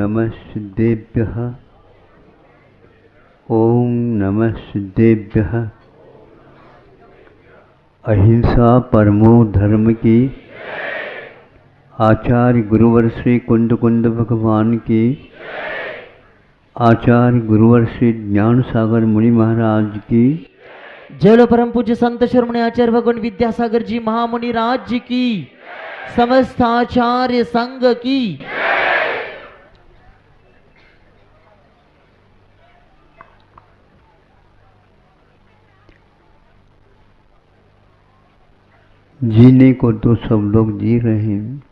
नमः सिद्धेभ्यः। ओम नमः सिद्धेभ्यः। अहिंसा परमो धर्म की। आचार्य गुरुवर श्री कुंद कुंद भगवान की। आचार्य गुरुवर श्री ज्ञान सागर मुनि महाराज की। जय परम पूज्य संत शिरोमणि आचार्य भगवान विद्यासागर जी महामुनि राज की। समस्त आचार्य संघ की। जीने को तो सब लोग जी रहे हैं।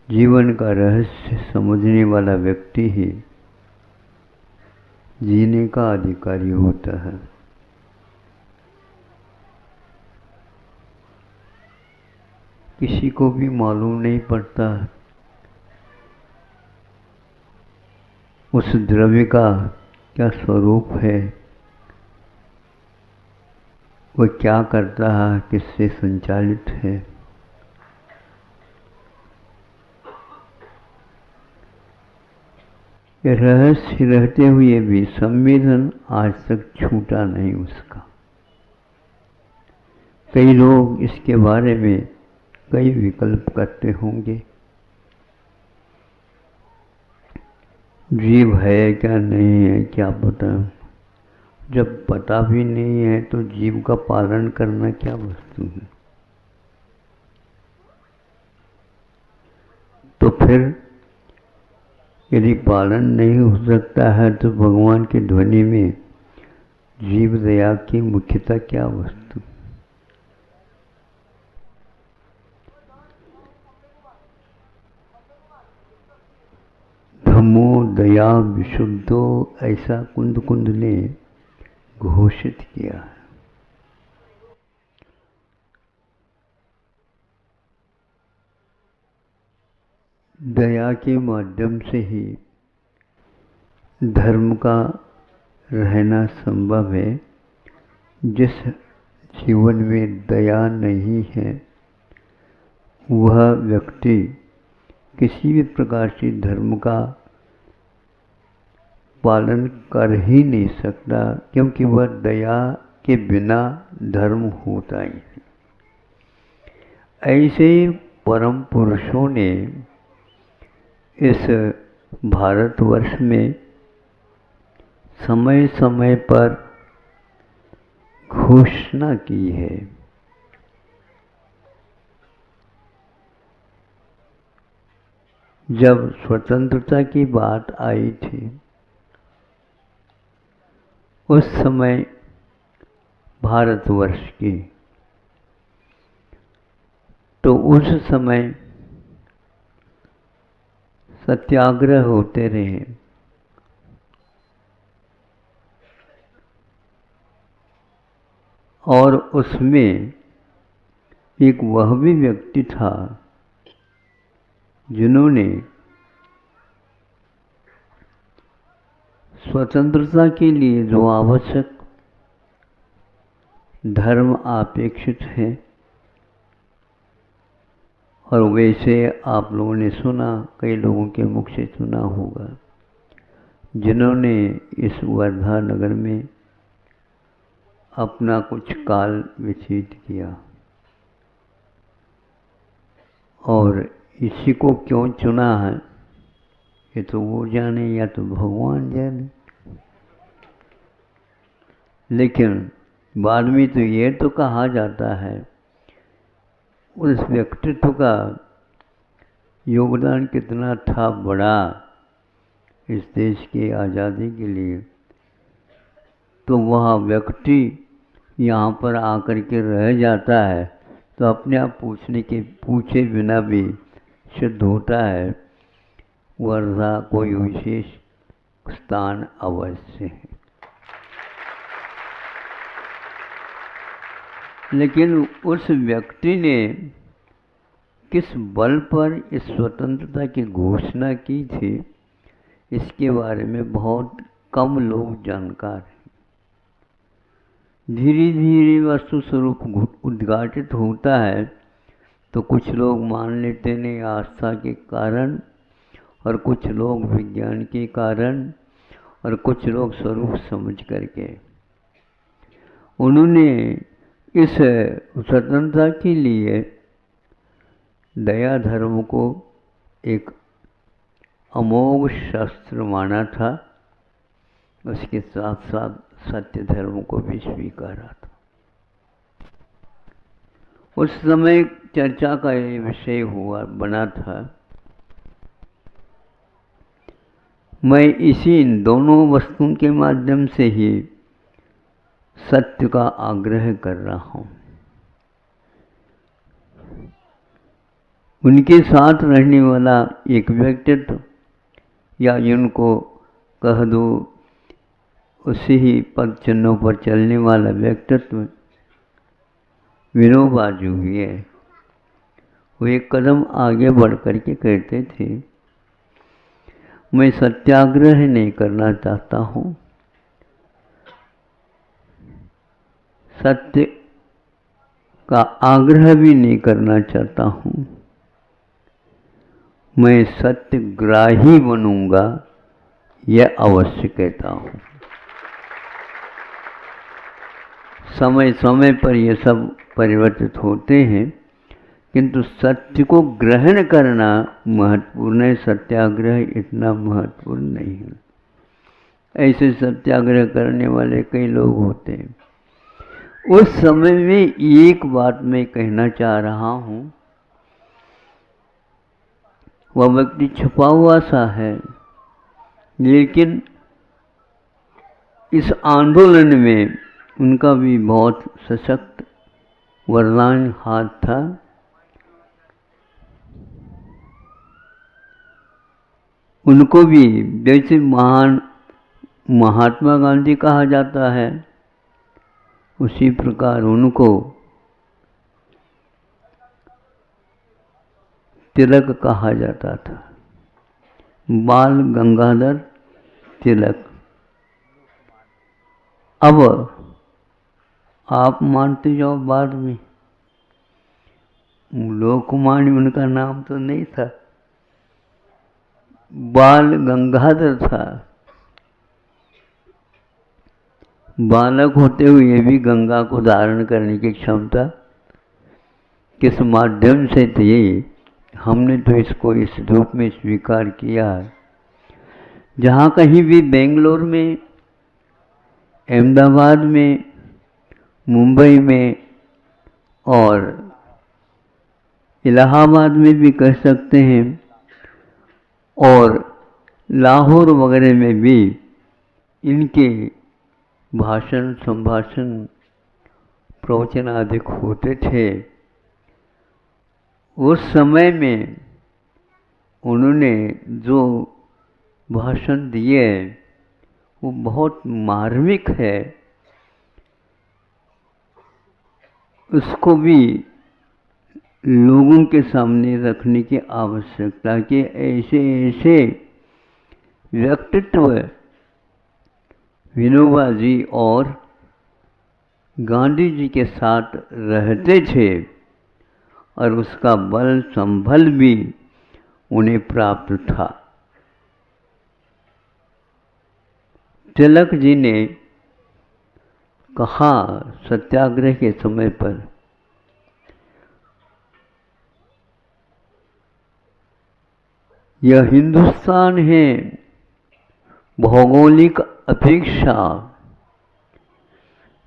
जीवन का रहस्य समझने वाला व्यक्ति ही जीने का अधिकारी होता है। किसी को भी मालूम नहीं पड़ता उस द्रव्य का क्या स्वरूप है, वह क्या करता है, किससे संचालित है। रहस्य रहते हुए भी संवेदन आज तक छूटा नहीं उसका। कई लोग इसके बारे में कई विकल्प करते होंगे। जीव है क्या नहीं है क्या पता। जब पता भी नहीं है तो जीव का पालन करना क्या वस्तु है। तो फिर यदि पालन नहीं हो सकता है तो भगवान की ध्वनि में जीव दया की मुख्यता क्या वस्तु। धम्मो दया विशुद्धो ऐसा कुंद कुंद ने घोषित किया है। दया के माध्यम से ही धर्म का रहना संभव है। जिस जीवन में दया नहीं है वह व्यक्ति किसी भी प्रकार से धर्म का पालन कर ही नहीं सकता, क्योंकि वह दया के बिना धर्म होता ही नहीं। ऐसे परम पुरुषों ने इस भारतवर्ष में समय समय पर घोषणा की है। जब स्वतंत्रता की बात आई थी उस समय भारतवर्ष की, तो उस समय सत्याग्रह होते रहे। और उसमें एक वह भी व्यक्ति था जिन्होंने स्वतंत्रता के लिए जो आवश्यक धर्म अपेक्षित है, और वैसे आप लोगों ने सुना, कई लोगों के मुख से सुना होगा, जिन्होंने इस वर्धा नगर में अपना कुछ काल व्यतीत किया। और इसी को क्यों चुना है ये तो वो जाने या तो भगवान जाने। लेकिन बाद में तो ये तो कहा जाता है उस व्यक्तित्व का योगदान कितना था बड़ा इस देश की आज़ादी के लिए। तो वह व्यक्ति यहाँ पर आकर के रह जाता है तो अपने आप पूछे बिना भी सिद्ध होता है वर्धा कोई विशेष स्थान अवश्य है। लेकिन उस व्यक्ति ने किस बल पर इस स्वतंत्रता की घोषणा की थी इसके बारे में बहुत कम लोग जानकार हैं। धीरे धीरे वस्तु स्वरूप उद्घाटित होता है तो कुछ लोग मान लेते नहीं आस्था के कारण, और कुछ लोग विज्ञान के कारण, और कुछ लोग स्वरूप समझ करके। उन्होंने इस स्वतंत्रता के लिए दया धर्म को एक अमोघ शस्त्र माना था, उसके साथ साथ सत्य धर्म को भी स्वीकारा था। उस समय चर्चा का ये विषय हुआ बना था। मैं इसी इन दोनों वस्तुओं के माध्यम से ही सत्य का आग्रह कर रहा हूँ। उनके साथ रहने वाला एक व्यक्तित्व, या जिनको कह दो उसी ही पद चिन्हों पर चलने वाला व्यक्तित्व विनोबा जो भी है, वो एक कदम आगे बढ़ कर के कहते थे, मैं सत्याग्रह नहीं करना चाहता हूँ, सत्य का आग्रह भी नहीं करना चाहता हूँ, मैं सत्यग्राही बनूंगा, यह अवश्य कहता हूँ। समय समय पर ये सब परिवर्तित होते हैं, किंतु सत्य को ग्रहण करना महत्वपूर्ण है, सत्याग्रह इतना महत्वपूर्ण नहीं है। ऐसे सत्याग्रह करने वाले कई लोग होते हैं। उस समय में एक बात मैं कहना चाह रहा हूँ, वह व्यक्ति छुपा हुआ सा है, लेकिन इस आंदोलन में उनका भी बहुत सशक्त वरदान हाथ था। उनको भी जैसे महान महात्मा गांधी कहा जाता है, उसी प्रकार उनको तिलक कहा जाता था, बाल गंगाधर तिलक। अब आप मानते जाओ, बाद में लोकमान्य उनका नाम तो नहीं था, बाल गंगाधर था। बालक होते हुए भी गंगा को धारण करने की क्षमता किस माध्यम से थी, हमने तो इसको इस रूप में स्वीकार किया है। जहाँ कहीं भी बेंगलोर में, अहमदाबाद में, मुंबई में और इलाहाबाद में भी कह सकते हैं, और लाहौर वगैरह में भी इनके भाषण, संभाषण, प्रवचन आदि होते थे। उस समय में उन्होंने जो भाषण दिए वो बहुत मार्मिक है। उसको भी लोगों के सामने रखने की आवश्यकता कि ऐसे ऐसे व्यक्तित्व विनोबा जी और गांधी जी के साथ रहते थे, और उसका बल संबल भी उन्हें प्राप्त था। तिलक जी ने कहा सत्याग्रह के समय पर, यह हिंदुस्तान है भौगोलिक अपेक्षा,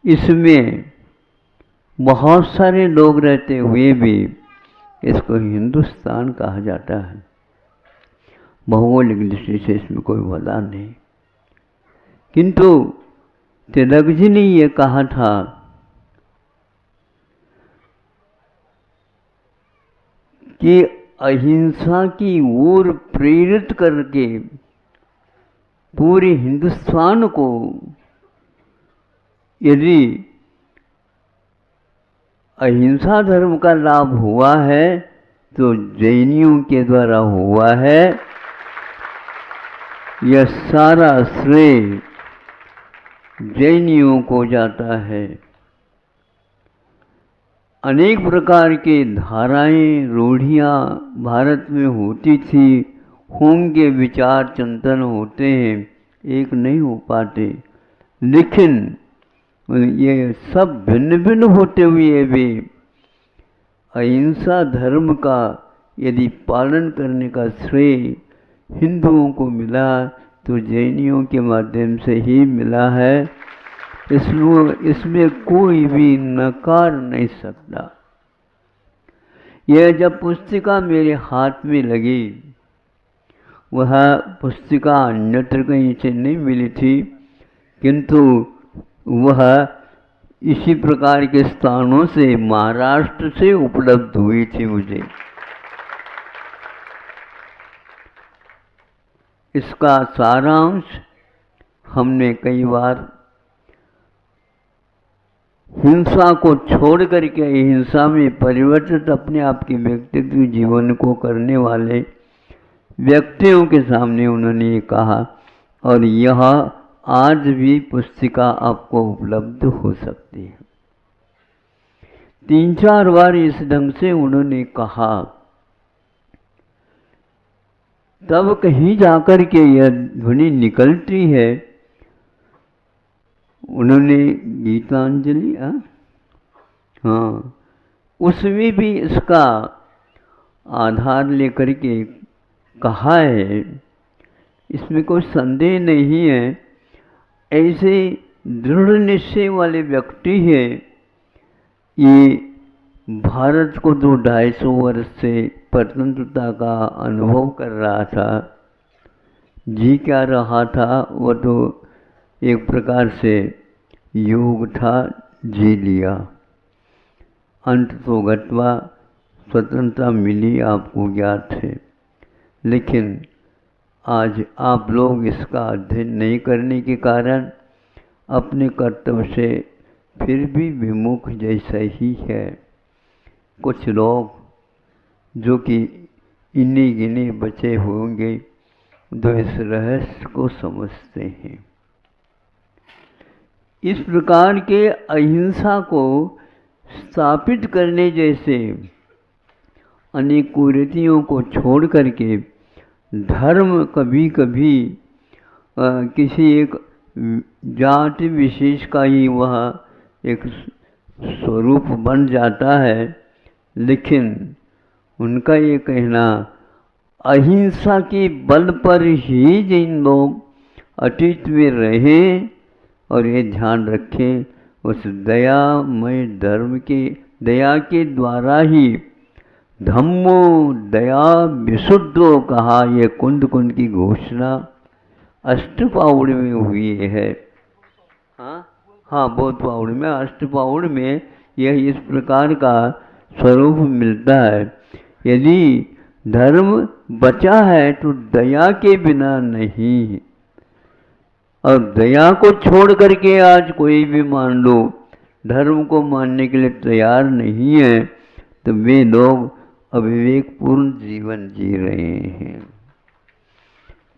इसमें बहुत सारे लोग रहते हुए भी इसको हिंदुस्तान कहा जाता है। भौगोलिक दृष्टि से इसमें कोई वजह नहीं, किंतु तिलक जी ने ये कहा था कि अहिंसा की ओर प्रेरित करके पूरे हिंदुस्तान को यदि अहिंसा धर्म का लाभ हुआ है तो जैनियों के द्वारा हुआ है। यह सारा श्रेय जैनियों को जाता है। अनेक प्रकार के धाराएं रूढ़ियाँ भारत में होती थी, होंगे विचार चिंतन होते हैं, एक नहीं हो पाते, लेकिन ये सब भिन्न भिन्न होते हुए भी अहिंसा धर्म का यदि पालन करने का श्रेय हिंदुओं को मिला तो जैनियों के माध्यम से ही मिला है। इसलिए इसमें कोई भी नकार नहीं सकता। यह जब पुस्तिका मेरे हाथ में लगी, वह पुस्तिका अन्यत्र कहीं से नहीं मिली थी, किंतु वह इसी प्रकार के स्थानों से महाराष्ट्र से उपलब्ध हुई थी मुझे। इसका सारांश हमने कई बार हिंसा को छोड़ करके अहिंसा में परिवर्तित अपने आप के व्यक्तित्व जीवन को करने वाले व्यक्तियों के सामने उन्होंने ये कहा, और यह आज भी पुस्तिका आपको उपलब्ध हो सकती है। 3-4 बार इस ढंग से उन्होंने कहा, तब कहीं जाकर के यह ध्वनि निकलती है। उन्होंने गीतांजलि, हाँ, उसमें भी इसका आधार लेकर के कहा है, इसमें कोई संदेह नहीं है। ऐसे दृढ़ निश्चय वाले व्यक्ति है, ये भारत को 200-250 वर्ष से स्वतंत्रता का अनुभव कर रहा था, जी क्या रहा था, वह तो एक प्रकार से योग था, जी लिया, अंत तो घटवा स्वतंत्रता मिली, आपको ज्ञात है। लेकिन आज आप लोग इसका अध्ययन नहीं करने के कारण अपने कर्तव्य से फिर भी विमुख जैसा ही है। कुछ लोग जो कि इन्हीं गिने बचे होंगे जो इस रहस्य को समझते हैं। इस प्रकार के अहिंसा को स्थापित करने जैसे अनेक कुरीतियों को छोड़ करके धर्म कभी कभी किसी एक जाति विशेष का ही वह एक स्वरूप बन जाता है, लेकिन उनका ये कहना अहिंसा के बल पर ही जिन लोग अतीत में रहे और ये ध्यान रखें, उस दयामय धर्म के दया के द्वारा ही धम्मो दया विशुद्धो कहा, ये कुंद कुंद की घोषणा अष्टपाउड़ में हुई है। हाँ, बौद्ध पाउड़ में, अष्टपाउड़ में यह इस प्रकार का स्वरूप मिलता है। यदि धर्म बचा है तो दया के बिना नहीं, और दया को छोड़ करके आज कोई भी मान लो धर्म को मानने के लिए तैयार नहीं है, तो वे लोग अविवेकपूर्ण जीवन जी रहे हैं।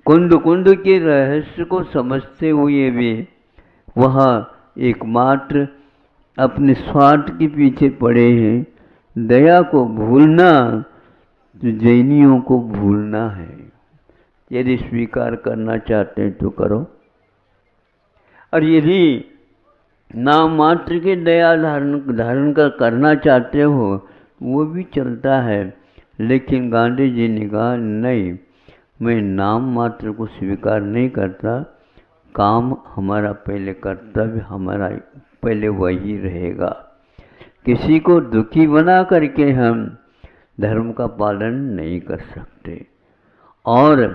कुंद कुंद के रहस्य को समझते हुए भी वह एकमात्र अपने स्वार्थ के पीछे पड़े हैं। दया को भूलना तो जैनियों को भूलना है। यदि स्वीकार करना चाहते हैं तो करो, और यदि नाम मात्र के दया धारण करना चाहते हो वो भी चलता है। लेकिन गांधी जी ने कहा नहीं, मैं नाम मात्र को स्वीकार नहीं करता, काम हमारा पहले, कर्तव्य हमारा पहले वही रहेगा। किसी को दुखी बना करके हम धर्म का पालन नहीं कर सकते। और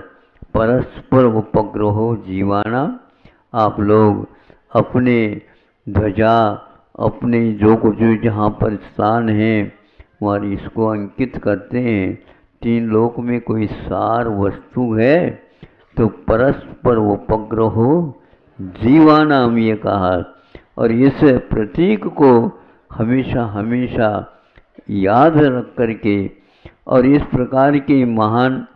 परस्पर उपग्रहो जीवाना, आप लोग अपने ध्वजा, अपने जो कुछ जहाँ पर स्थान है वहाँ इसको अंकित करते हैं। 3 लोक में कोई सार वस्तु है तो परस्पर उपग्रहो जीवानाम ये कहा, और इस प्रतीक को हमेशा हमेशा याद रख करके और इस प्रकार के महान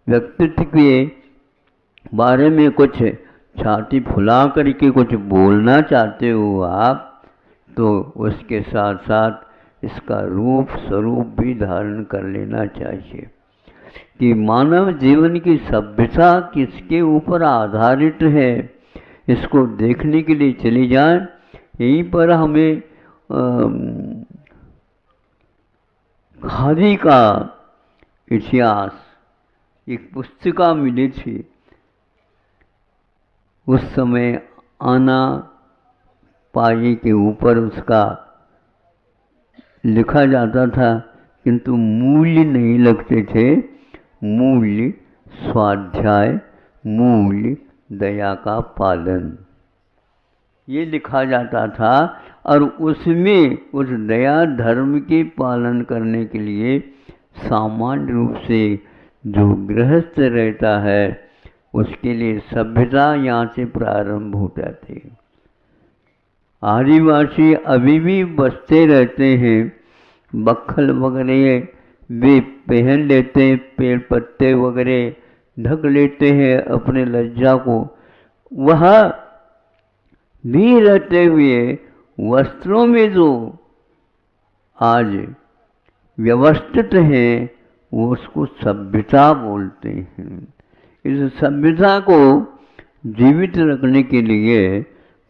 व्यक्तित्व के बारे में कुछ छाती फुला करके कुछ बोलना चाहते हो आप, तो उसके साथ साथ इसका रूप स्वरूप भी धारण कर लेना चाहिए कि मानव जीवन की सभ्यता किसके ऊपर आधारित है। इसको देखने के लिए चली जाए। यहीं पर हमें खादी का इतिहास एक पुस्तिका मिली थी। उस समय आना पाई के ऊपर उसका लिखा जाता था, किंतु मूल्य नहीं लगते थे। मूल्य स्वाध्याय, मूल्य दया का पालन, ये लिखा जाता था। और उसमें उस दया धर्म के पालन करने के लिए सामान्य रूप से जो गृहस्थ रहता है उसके लिए सभ्यता यहाँ से प्रारंभ हो जाती है। आदिवासी अभी भी बसते रहते हैं, बक्खल वगैरह वे पहन लेते हैं, पेड़ पत्ते वगैरह ढक लेते हैं अपने लज्जा को। वह भी रहते हुए वस्त्रों में जो आज व्यवस्थित हैं वो उसको सभ्यता बोलते हैं। इस सभ्यता को जीवित रखने के लिए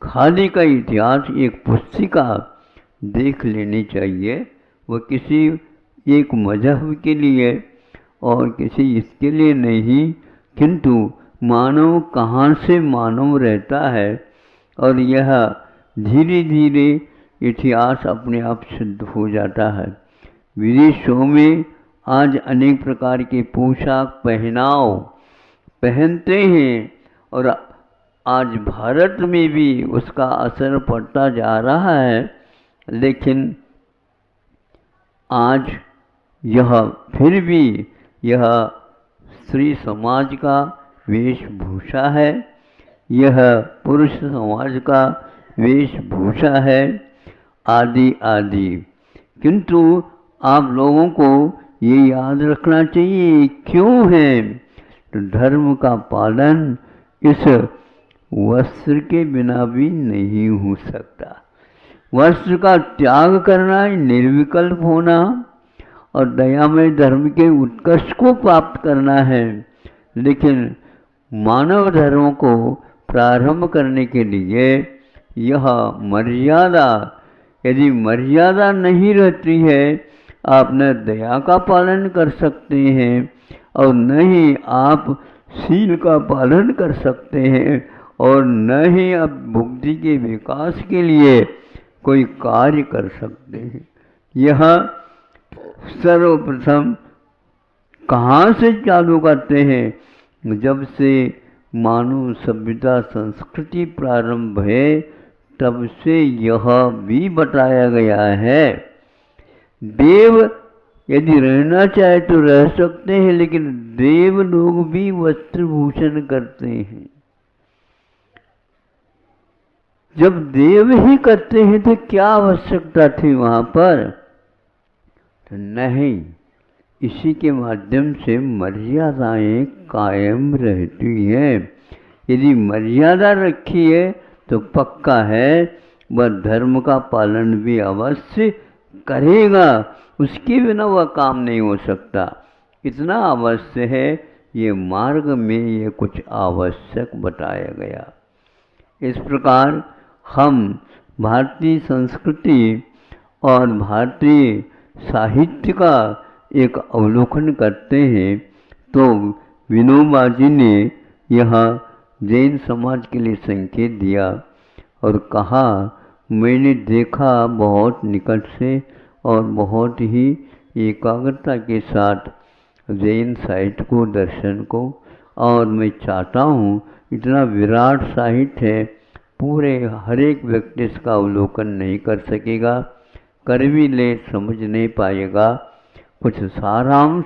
खादी का इतिहास एक पुस्तिका देख लेनी चाहिए। वह किसी एक मजहब के लिए और किसी इसके लिए नहीं, किंतु मानव कहाँ से मानव रहता है और यह धीरे धीरे इतिहास अपने आप सिद्ध हो जाता है। विदेशों में आज अनेक प्रकार के पोशाक पहनाव पहनते हैं और आज भारत में भी उसका असर पड़ता जा रहा है। लेकिन आज यह फिर भी यह स्त्री समाज का वेशभूषा है, यह पुरुष समाज का वेशभूषा है, आदि आदि। किंतु आप लोगों को ये याद रखना चाहिए क्यों है, तो धर्म का पालन इस वस्त्र के बिना भी नहीं हो सकता। वस्त्र का त्याग करना, निर्विकल्प होना और दयामय धर्म के उत्कर्ष को प्राप्त करना है। लेकिन मानव धर्म को प्रारंभ करने के लिए यह मर्यादा, यदि मर्यादा नहीं रहती है, आप न दया का पालन कर सकते हैं और न ही आप शील का पालन कर सकते हैं और न ही आप बुद्धि के विकास के लिए कोई कार्य कर सकते हैं। यह सर्वप्रथम कहाँ से चालू करते हैं, जब से मानव सभ्यता संस्कृति प्रारंभ है तब से यह भी बताया गया है। देव यदि रहना चाहे तो रह सकते हैं, लेकिन देव लोग भी वस्त्रभूषण करते हैं। जब देव ही करते हैं तो क्या आवश्यकता थी वहां पर, तो नहीं। इसी के माध्यम से मर्यादाएं कायम रहती हैं। यदि मर्यादा रखी है तो पक्का है वह धर्म का पालन भी अवश्य करेगा, उसके बिना वह काम नहीं हो सकता। इतना अवश्य है, ये मार्ग में ये कुछ आवश्यक बताया गया। इस प्रकार हम भारतीय संस्कृति और भारतीय साहित्य का एक अवलोकन करते हैं तो विनोबा जी ने यहाँ जैन समाज के लिए संकेत दिया और कहा, मैंने देखा बहुत निकट से और बहुत ही एकाग्रता के साथ जैन साहित्य को, दर्शन को, और मैं चाहता हूँ इतना विराट साहित्य है, पूरे हर एक व्यक्ति इसका अवलोकन नहीं कर सकेगा, कर भी ले समझ नहीं पाएगा। कुछ सारांश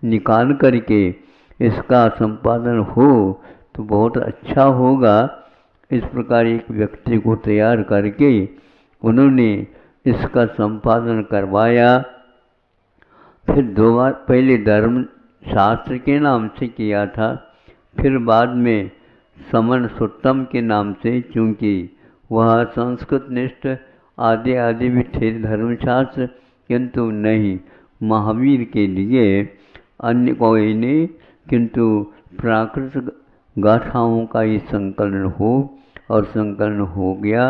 निकाल करके इसका संपादन हो तो बहुत अच्छा होगा। इस प्रकार एक व्यक्ति को तैयार करके उन्होंने इसका संपादन करवाया। फिर 2 बार पहले धर्म शास्त्र के नाम से किया था, फिर बाद में समन सुत्तम के नाम से, क्योंकि वह संस्कृत निष्ठ आदि आदि भी थे धर्मशास्त्र, किंतु नहीं, महावीर के लिए अन्य कोई नहीं, किंतु प्राकृत गाथाओं का ही संकलन हो, और संकलन हो गया।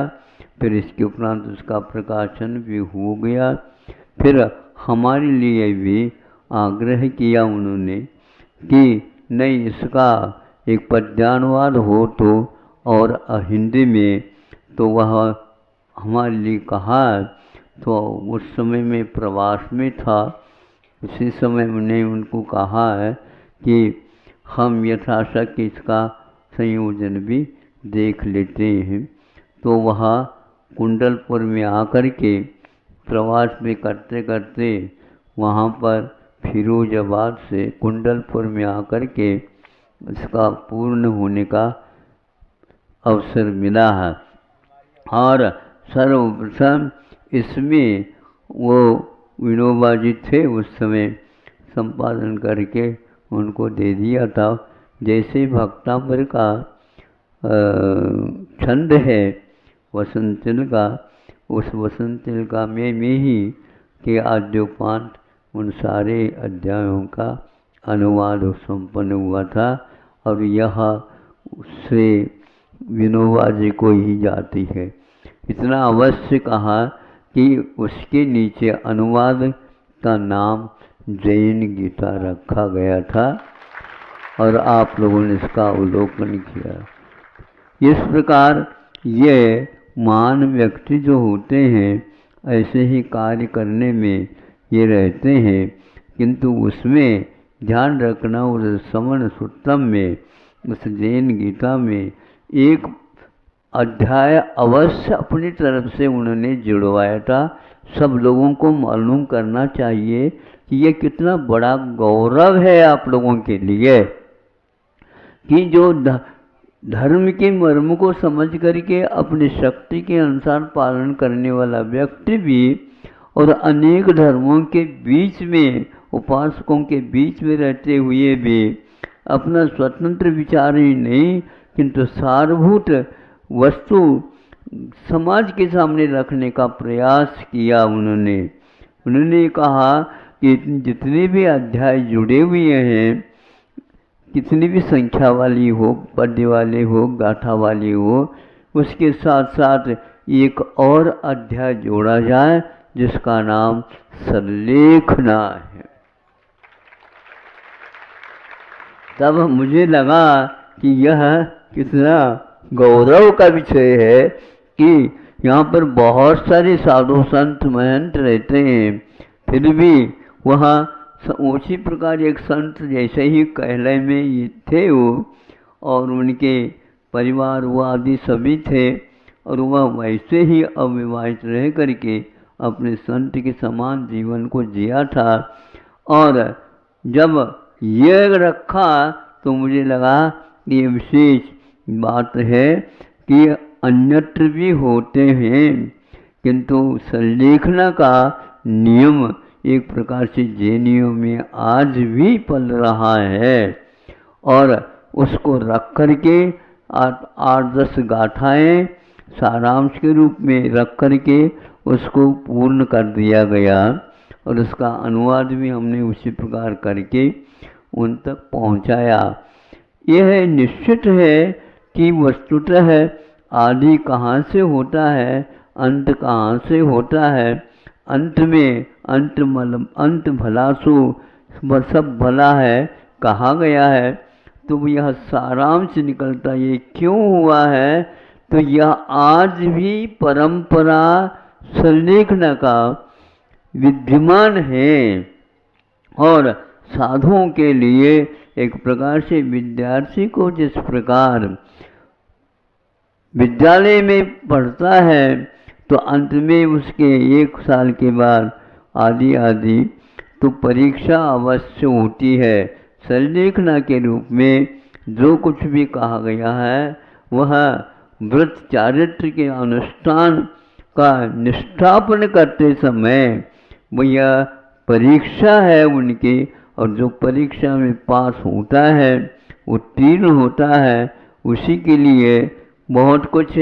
फिर इसके उपरांत उसका प्रकाशन भी हो गया। फिर हमारे लिए भी आग्रह किया उन्होंने कि नहीं, इसका एक पद्यानुवाद हो तो, और हिंदी में, तो वह हमारे लिए कहा। तो उस समय में प्रवास में था, उसी समय मैंने उनको कहा है कि हम यथाशक्ति इसका संयोजन भी देख लेते हैं। तो वहाँ कुंडलपुर में आकर के प्रवास में करते करते वहाँ पर फिरोजाबाद से कुंडलपुर में आकर के इसका पूर्ण होने का अवसर मिला है। और सर्वप्रथम इसमें वो विनोबा जी थे, उस समय संपादन करके उनको दे दिया था। जैसे भक्तांबर का छंद है वसंत का, उस वसंत का में ही के आद्योपांत उन सारे अध्यायों का अनुवाद संपन्न हुआ था, और यह उससे विनोबा जी को ही जाती है। इतना अवश्य कहा कि उसके नीचे अनुवाद का नाम जैन गीता रखा गया था, और आप लोगों ने इसका अवलोकन किया। इस प्रकार ये महान व्यक्ति जो होते हैं ऐसे ही कार्य करने में ये रहते हैं, किंतु उसमें ध्यान रखना, उस समण सुत्तम में, उस जैन गीता में एक अध्याय अवश्य अपनी तरफ से उन्होंने जुड़वाया था। सब लोगों को मालूम करना चाहिए कि ये कितना बड़ा गौरव है आप लोगों के लिए कि जो धर्म के मर्म को समझ करके अपनी शक्ति के अनुसार पालन करने वाला व्यक्ति भी, और अनेक धर्मों के बीच में, उपासकों के बीच में रहते हुए भी अपना स्वतंत्र विचार ही नहीं, किंतु सारभूत वस्तु समाज के सामने रखने का प्रयास किया। उन्होंने कहा कि जितने भी अध्याय जुड़े हुए हैं, कितनी भी संख्या वाली हो, पद्य वाले हो, गाथा वाली हो, उसके साथ साथ एक और अध्याय जोड़ा जाए जिसका नाम सरलेखना है। तब मुझे लगा कि यह कितना गौरव का विषय है कि यहाँ पर बहुत सारे साधु संत महंत रहते हैं, फिर भी वहाँ उसी प्रकार एक संत जैसे ही कहले में थे वो, और उनके परिवार वो आदि सभी थे, और वह वैसे ही अविवाहित रह करके अपने संत के समान जीवन को जिया था। और जब ये रखा तो मुझे लगा कि ये विशेष बात है कि अन्यत्र भी होते हैं, किंतु संलेखना का नियम एक प्रकार से जैनियों में आज भी पल रहा है, और उसको रख करके 8-10 गाथाएँ सारांश के रूप में रख करके उसको पूर्ण कर दिया गया, और उसका अनुवाद भी हमने उसी प्रकार करके उन तक पहुंचाया। यह निश्चित है कि वस्तुतः आदि कहाँ से होता है, अंत कहाँ से होता है, अंत में अंत भलासु सब भला है कहा गया है। तो यह सारांश निकलता ये क्यों हुआ है, तो यह आज भी परंपरा संलेखना का विद्यमान है, और साधुओं के लिए एक प्रकार से विद्यार्थी को जिस प्रकार विद्यालय में पढ़ता है तो अंत में उसके 1 साल के बाद आदि तो परीक्षा अवश्य होती है। संलेखना के रूप में जो कुछ भी कहा गया है वह व्रत चारित्र के अनुष्ठान का निष्ठापन करते समय वह परीक्षा है उनकी, और जो परीक्षा में पास होता है, उत्तीर्ण होता है, उसी के लिए बहुत कुछ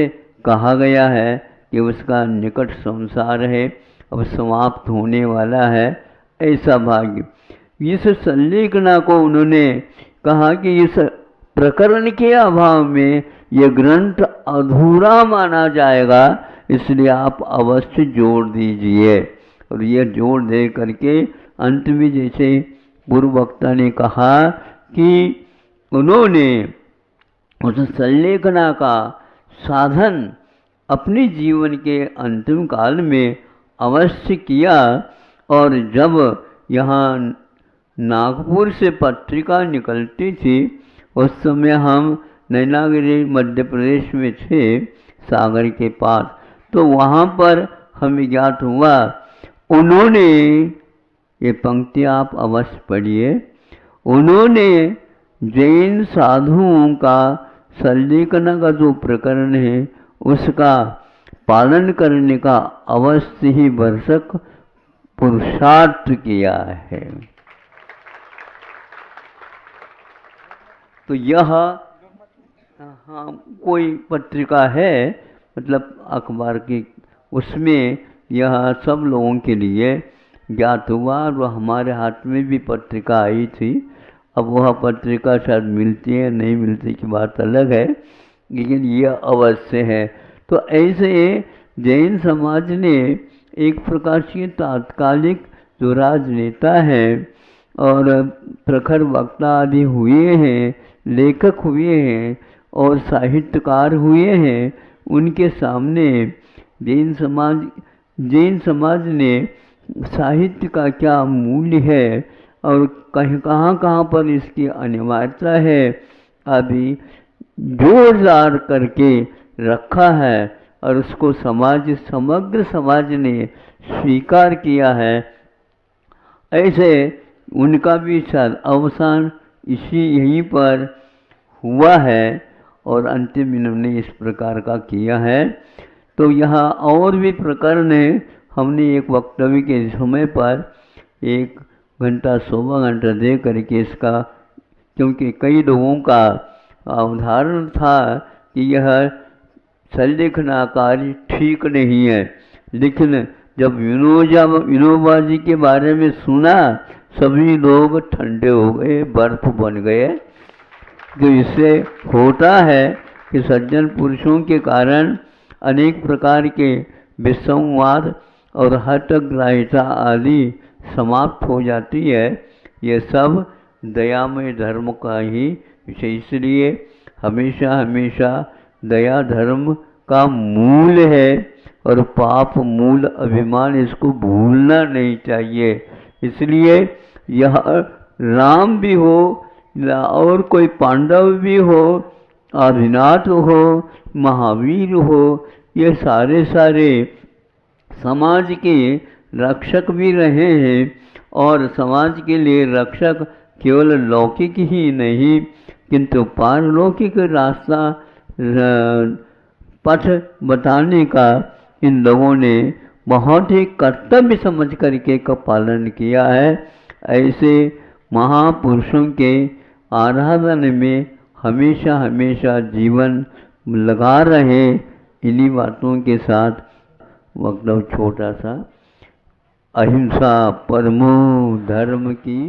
कहा गया है कि उसका निकट संसार है, अब समाप्त होने वाला है, ऐसा भाग्य। इस संलेखना को उन्होंने कहा कि इस प्रकरण के अभाव में ये ग्रंथ अधूरा माना जाएगा, इसलिए आप अवश्य जोड़ दीजिए। और ये जोड़ दे करके अंत में जैसे पूर्व वक्ता ने कहा कि उन्होंने उस संलेखना का साधन अपने जीवन के अंतिम काल में अवश्य किया। और जब यहाँ नागपुर से पत्रिका निकलती थी, उस समय हम नैनागिरी मध्य प्रदेश में थे, सागर के पास। तो वहाँ पर हमें ज्ञात हुआ, उन्होंने ये पंक्ति आप अवश्य पढ़िए, उन्होंने जैन साधुओं का संलेखना का जो प्रकरण है उसका पालन करने का अवश्य ही भरसक पुरुषार्थ किया है। तो यह कोई पत्रिका है, मतलब अखबार की, उसमें यह सब लोगों के लिए ज्ञात हुआ। और हमारे हाथ में भी पत्रिका आई थी। अब वह पत्रिका शायद मिलती है नहीं मिलती की बात अलग है, लेकिन यह अवश्य है। तो ऐसे जैन समाज ने एक प्रकार से तात्कालिक जो राजनेता है और प्रखर वक्ता आदि हुए हैं, लेखक हुए हैं और साहित्यकार हुए हैं, उनके सामने जैन समाज ने साहित्य का क्या मूल्य है और कहाँ कहाँ पर इसकी अनिवार्यता है अभी जोरदार करके रखा है। और उसको समग्र समाज ने स्वीकार किया है। ऐसे उनका भी शायद अवसान यहीं पर हुआ है और अंतिम इन्होंने इस प्रकार का किया है। तो यहाँ और भी प्रकरण है। हमने एक वक्तव्य के समय पर 1 घंटा 1.25 घंटा दे करके इसका, क्योंकि कई लोगों का उदाहरण था कि यह संलेखना कार्य ठीक नहीं है, लेकिन जब विनोबा जी के बारे में सुना, सभी लोग ठंडे हो गए, बर्फ बन गए। तो इससे होता है कि सज्जन पुरुषों के कारण अनेक प्रकार के विसंवाद और हठग्राहिता आदि समाप्त हो जाती है। ये सब दयामय धर्म का ही विषय, इसलिए हमेशा हमेशा दया धर्म का मूल है और पाप मूल अभिमान, इसको भूलना नहीं चाहिए। इसलिए यह राम भी हो और कोई पांडव भी हो, आदिनाथ हो, महावीर हो, ये सारे समाज के रक्षक भी रहे हैं। और समाज के लिए रक्षक केवल लौकिक ही नहीं किंतु पारलौकिक रास्ता पथ बताने का इन लोगों ने बहुत ही कर्तव्य समझ करके का पालन किया है। ऐसे महापुरुषों के आराधना में हमेशा हमेशा जीवन लगा रहे। इन्हीं बातों के साथ वक्तव्य छोटा सा, अहिंसा परमो धर्म की।